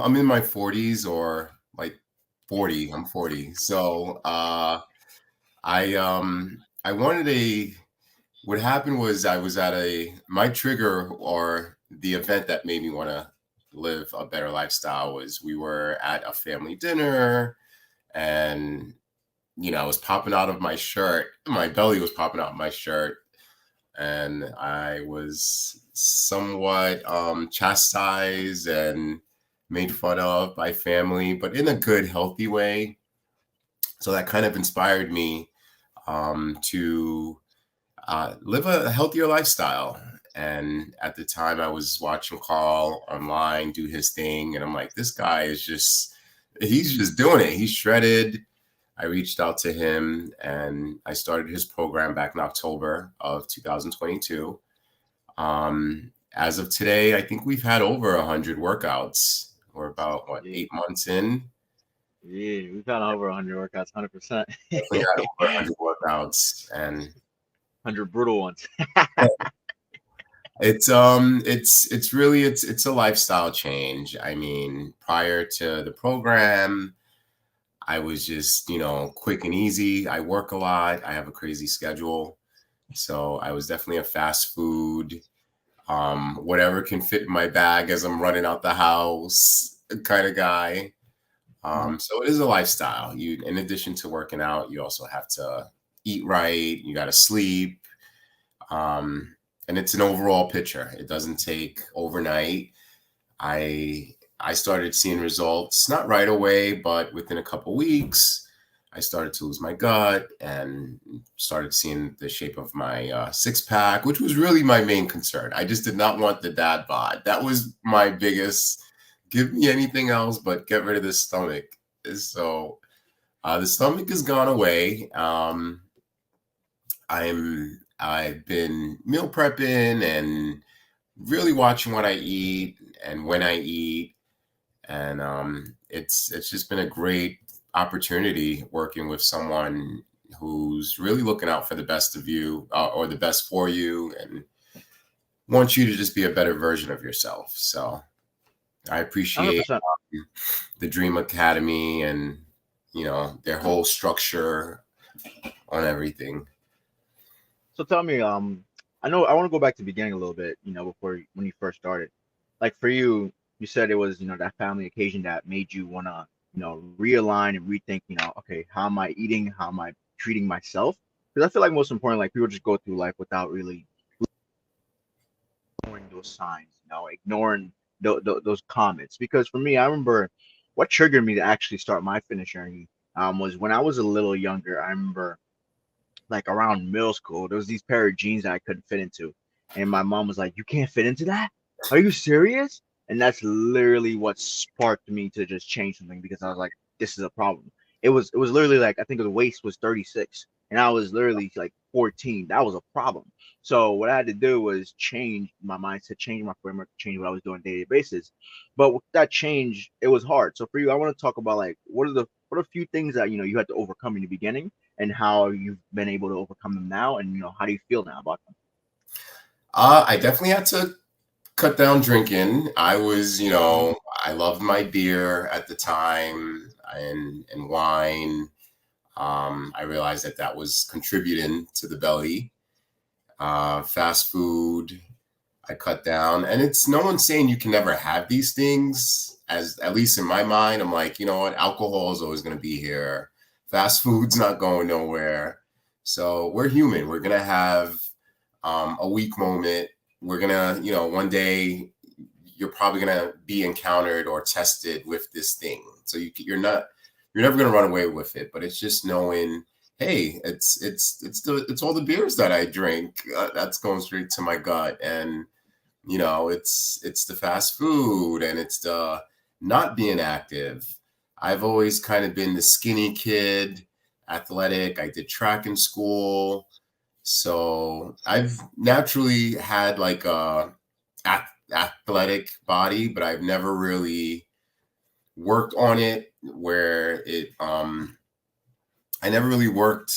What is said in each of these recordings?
I'm in my 40s or like 40. I'm 40. So I wanted a what happened was I was at a my trigger or the event that made me want to live a better lifestyle was we were at a family dinner and I was popping out of my shirt. My belly was popping out of my shirt and I was somewhat chastised and made fun of by family, but in a good, healthy way. So that kind of inspired me to live a healthier lifestyle. And at the time, I was watching Carl online do his thing, and I'm like, this guy is he's just doing it. He's shredded. I reached out to him and I started his program back in October of 2022. As of today, I think we've had over 100 workouts. We're about, what, Yeah, 8 months in? yeah, we've had over 100 workouts, 100%. Definitely had over 100 workouts. And 100 brutal ones. it's a lifestyle change. I mean, prior to the program, I was just, quick and easy. I work a lot. I have a crazy schedule. So I was definitely a fast food, whatever can fit in my bag as I'm running out the house kind of guy. Mhm. So it is a lifestyle. In addition to working out, you also have to eat right. You got to sleep. Um, and it's an overall picture. It doesn't take overnight. I started seeing results, not right away, but within a couple weeks, I started to lose my gut and started seeing the shape of my six pack, which was really my main concern. I just did not want the dad bod. That was my biggest. Give me anything else, but get rid of the stomach. So the stomach has gone away. I've been meal prepping and really watching what I eat and when I eat, and it's just been a great opportunity working with someone who's really looking out for the best of you or the best for you and wants you to just be a better version of yourself. So I appreciate 100%. the Dream Academy and their whole structure on everything. So tell me, I know I want to go back to the beginning a little bit, before when you first started. Like for you, you said it was, that family occasion that made you want to, realign and rethink, okay, how am I eating? How am I treating myself? Because I feel like most important, like people just go through life without really ignoring those signs, ignoring those comments. Because for me, I remember what triggered me to actually start my fitness journey was when I was a little younger. I remember like around middle school, there was these pair of jeans that I couldn't fit into. And my mom was like, "You can't fit into that? Are you serious?" And that's literally what sparked me to just change something because I was like, this is a problem. It was literally like I think the waist was 36 and I was literally like 14. That was a problem. So what I had to do was change my mindset, change my framework, change what I was doing on a daily basis. But with that change, it was hard. So for you, I want to talk about like what are a few things that you had to overcome in the beginning and how you've been able to overcome them now, and how do you feel now about them? I definitely had to cut down drinking. I was, Mhm. I loved my beer at the time and wine. I realized that that was contributing to the belly. Fast food, I cut down, and it's no one's saying you can never have these things. As at least in my mind, I'm like, you know what, alcohol is always going to be here. Fast food's not going nowhere. So we're human. We're gonna have a weak moment. We're gonna, one day you're probably gonna be encountered or tested with this thing. So you're never gonna run away with it. But it's just knowing, hey, it's all the beers that I drink that's going straight to my gut, and it's the fast food and it's the not being active. I've always kind of been the skinny kid, athletic. I did track in school. So I've naturally had like a athletic body, but I've never really worked on it where I never really worked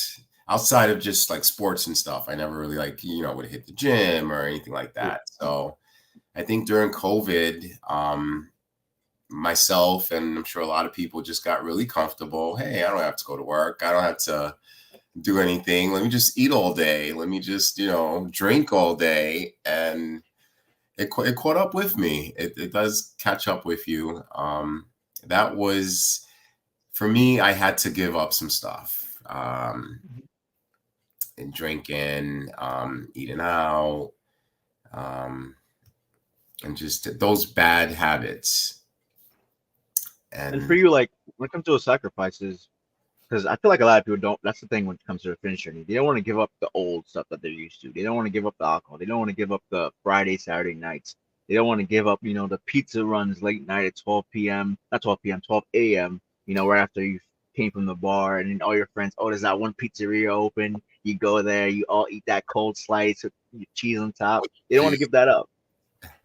outside of just like sports and stuff. I never really like, would hit the gym or anything like Yeah. that. So I think during COVID, myself, and I'm sure a lot of people, just got really comfortable. Hey, I don't have to go to work. I don't have to do anything. Let me just eat all day. Let me just, drink all day. And it caught up with me. It does catch up with you. That was, for me, I had to give up some stuff. Mhm. And drinking, eating out, um, and just those bad habits. And for And you, like when it comes to those sacrifices, because I feel like a lot of people don't. That's the thing when it comes to the finish journey. They don't want to give up the old stuff that they're used to. They don't want to give up the alcohol. They don't want to give up the Friday, Saturday nights. They don't want to give up, the pizza runs late night at 12 p.m. Not 12 p.m., 12 a.m. Right after you came from the bar, and then all your friends, oh, there's that one pizzeria open. You go there, you all eat that cold slice with cheese on top. They don't want to give that up.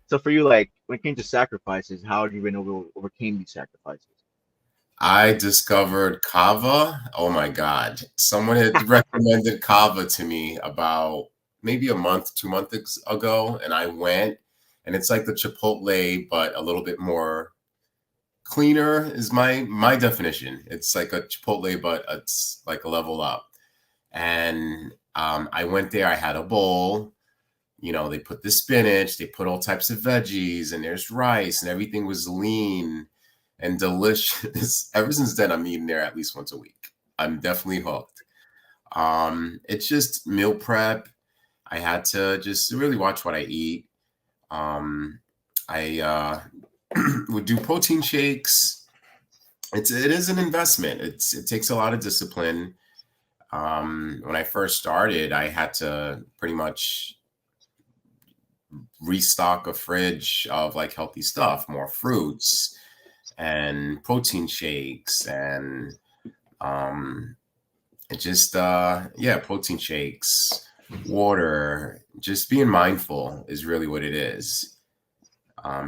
So for you, like when it came to sacrifices, how have you been able to overcome these sacrifices? I discovered kava. Oh my God. Someone had recommended kava to me about maybe a month, 2 months ago, and I went, and it's like the Chipotle, but a little bit more cleaner is my definition. It's like a Chipotle, but it's like a level up. And I went there, I had a bowl. They put the spinach, they put all types of veggies, and there's rice, and everything was lean and delicious. Ever since then, I'm eating there at least once a week. I'm definitely hooked. It's just meal prep. I had to just really watch what I eat. Um, I would do protein shakes. It is an investment. It takes a lot of discipline. When I first started, I had to pretty much restock a fridge of like healthy stuff, more fruits and protein shakes, and um it just yeah, protein shakes, water. Just being mindful is really what it is.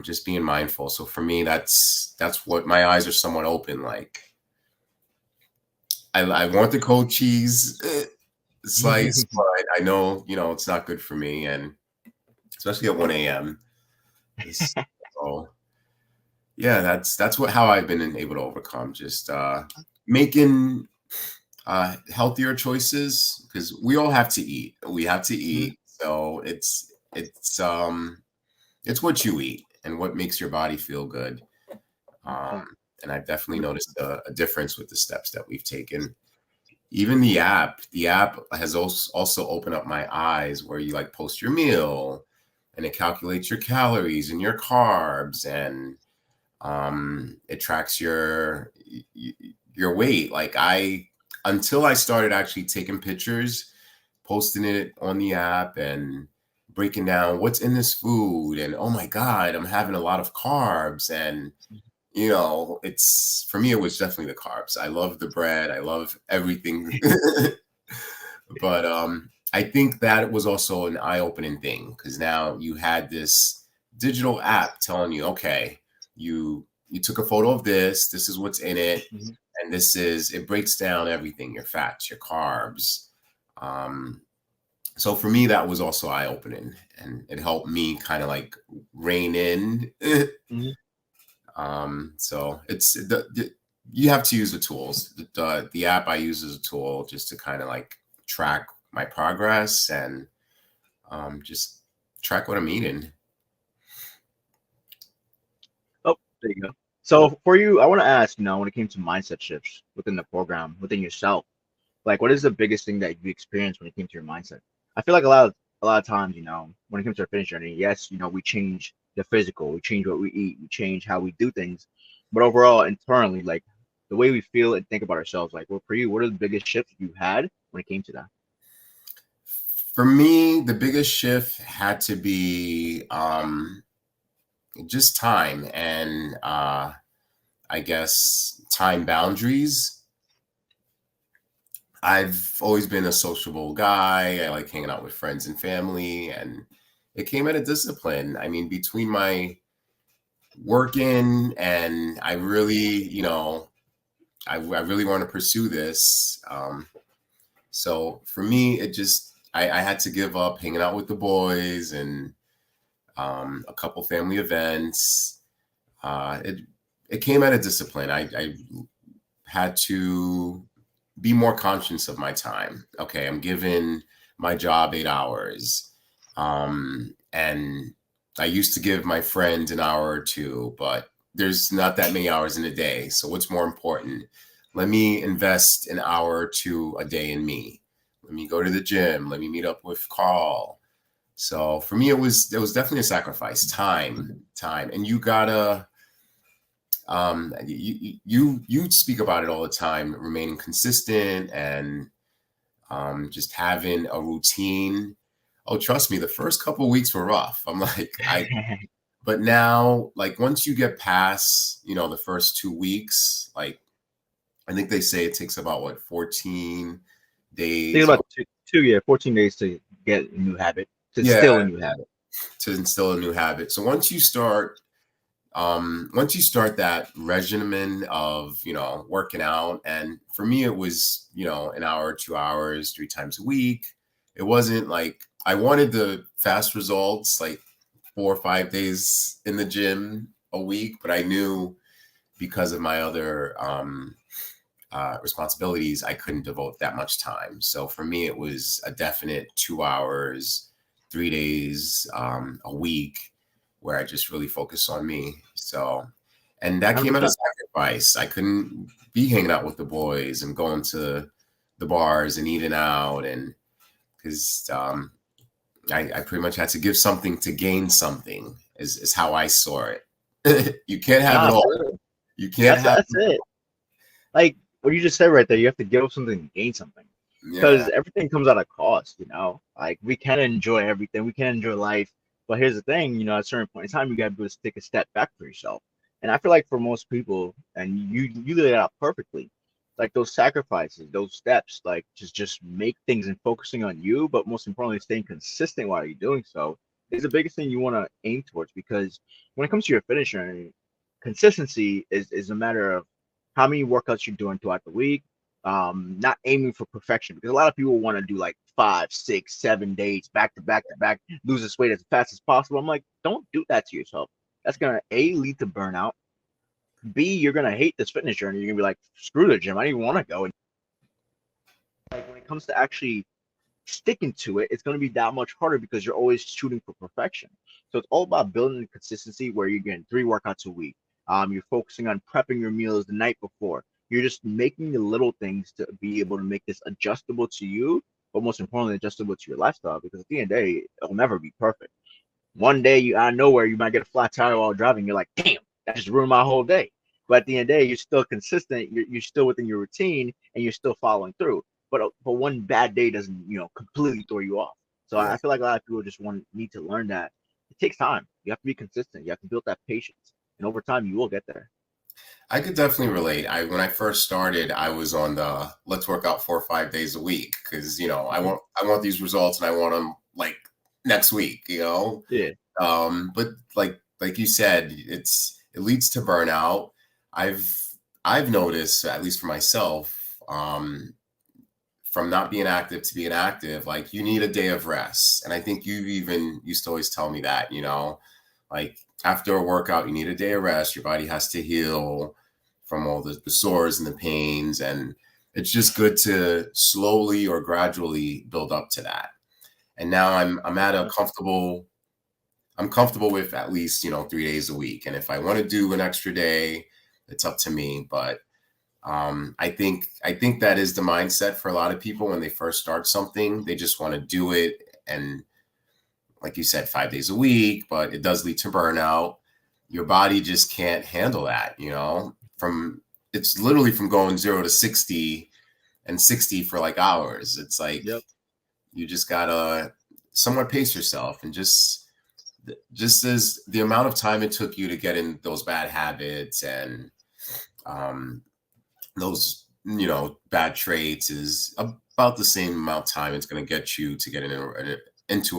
Just being mindful. So for me, that's what my eyes are somewhat open. Like I want the cold cheese slice, but I know it's not good for me, and especially at 1 a.m. So yeah, that's what how I've been able to overcome, just making healthier choices, because we all have to eat. We have to Mhm. eat. So it's what you eat and what makes your body feel good. Um, 100%. and I've definitely noticed a difference with the steps that we've taken. Even the app has also opened up my eyes, where you like post your meal, and it calculates your calories and your carbs, and it tracks your weight. Like until I started actually taking pictures, posting it on the app, and breaking down what's in this food, and oh my God, I'm having a lot of carbs. And it's, for me, it was definitely the carbs. I love the bread, I love everything. But I think that was also an eye-opening thing, because now you had this digital app telling you, okay, you took a photo of this is what's in it, Mhm. and it breaks down everything, your fats, your carbs. Um, so for me, that was also eye-opening, and it helped me kind of like rein in. Mhm. So it's you have to use the tools. The app I use as a tool, just to kind of like track my progress, and just track what I'm eating. Oh, there you go. So for you, I want to ask, when it came to mindset shifts within the program, within yourself, like what is the biggest thing that you experienced when it came to your mindset? I feel like a lot of times, when it comes to our fitness journey, yes, we change the physical, we change what we eat, we change how we do things, but overall, internally, like the way we feel and think about ourselves, like for you, what are the biggest shifts you had when it came to that? For me, the biggest shift had to be just time, and I guess time boundaries. I've always been a sociable guy. I like hanging out with friends and family, and it came at a discipline. I mean, between my working, and I really, I really want to pursue this. So for me, it just I had to give up hanging out with the boys, and a couple family events. It it came out of discipline. I had to be more conscious of my time. Okay, I'm giving my job 8 hours. And I used to give my friend an hour or two, but there's not that many hours in a day. So what's more important? Let me invest an hour or two a day in me. Let me go to the gym. Let me meet up with Carl. So for me, it was definitely a sacrifice. Time, and you gotta you speak about it all the time, remaining consistent and just having a routine. Oh, trust me, the first couple of weeks were rough. I'm like, but now, like once you get past, the first 2 weeks, like I think they say it takes about what, 14 Think days. about two, yeah, 14 days to get a new habit, to Yeah, instill a new habit. to instill a new habit. So once you start that regimen of working out, and for me it was an hour, 2 hours, 3 times a week. It wasn't like I wanted the fast results, like 4 or 5 days in the gym a week, but I knew because of my other responsibilities I couldn't devote that much time. So for me it was a definite 2 hours, 3 days a week, where I just really focus on me. So, and that came at a 100%. sacrifice. I couldn't be hanging out with the boys and going to the bars and eating out, and because I pretty much had to give something to gain something, is how I saw it. You can't have it Nah, all. for real. You can't That's have, that's it. Like what you just said right there, you have to give up something to gain something. yeah, Because everything comes at a cost, Like we can enjoy everything, we can enjoy life, but here's the thing, at a certain point in time, you gotta be able to take a step back for yourself. And I feel like for most people, and you laid it out perfectly, like those sacrifices, those steps, like just make things and focusing on you, but most importantly, staying consistent while you're doing so is the biggest thing you want to aim towards. Because when it comes to your finish journey, consistency is a matter of how many workouts you're doing throughout the week, not aiming for perfection, because a lot of people want to do like 5, 6, 7 days back to back to back, lose this weight as fast as possible. I'm like, don't do that to yourself. That's gonna A, lead to burnout. B, you're gonna hate this fitness journey. You're gonna be like, screw the gym, I don't even want to go. And like when it comes to actually sticking to it, it's going to be that much harder because you're always shooting for perfection. So it's all about building consistency where you're getting 3 workouts a week. You're focusing on prepping your meals the night before. You're just making the little things to be able to make this adjustable to you, but most importantly, adjustable to your lifestyle. Because at the end of the day, it'll never be perfect. One day, you out of nowhere, you might get a flat tire while driving. You're like, damn, that just ruined my whole day. But at the end of the day, you're still consistent. You're still within your routine, and you're still following through. But one bad day doesn't completely throw you off. So yeah. I feel like a lot of people just need to learn that it takes time. You have to be consistent. You have to build that patience, and over time, you will get there. I could definitely relate. When I first started, I was on the let's work out 4 or 5 days a week because I Mhm. want these results and I want them like next week. Yeah. But like you said, it leads to burnout. I've I've noticed, at least for myself, from not being active to being active, like you need a day of rest. And I think you even used to always tell me that, like after a workout, you need a day of rest. Your body has to heal from all the sores and the pains. And it's just good to slowly or gradually build up to that. And now I'm at a comfortable I'm comfortable with at least, 3 days a week. And if I want to do an extra day, it's up to me. But I think that is the mindset for a lot of people when they first start something. They just want to do it, and like you said, 5 days a week, but it does lead to burnout. Your body just can't handle that. From it's literally from going 0 to 60 and 60 for like hours. It's like Yep. you just gotta somewhat pace yourself, and just as the amount of time it took you to get in those bad habits and um, those bad traits is about the same amount of time it's going to get you to get into